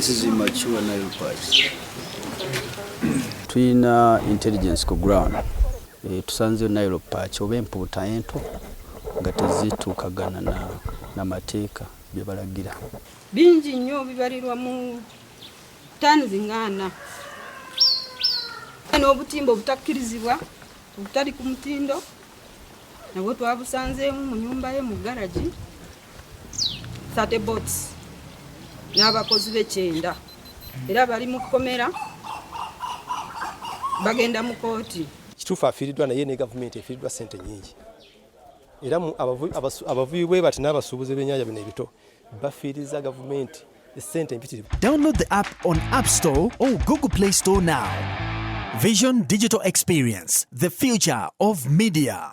This is immature Nile perch. Tulina intelligence ku ground. Tusanze Nile perch oba empuuta ento nga tezituukagana n'amateeka bye balagira. Bingi nnyo bibalirwa mu ttani zingana. N'obutimba obutakkirizibwa obutali ku mutindo nabwo twabusanzeemu mu nnyumba ye mu garagi 30 boats n'abakozi be9 era bali mu kkomera bagenda mu kooti. Kituufu afiiriddwa naye ne gavumenti efiiriddwa ssente nnyingi era abavubi bwe bati n'abasuubuzi b'ennyanja bino ebito bafiiriza gavumenti essente empitirivu. Download the app on App Store or Google Play Store now. Vision Digital Experience, the future of media.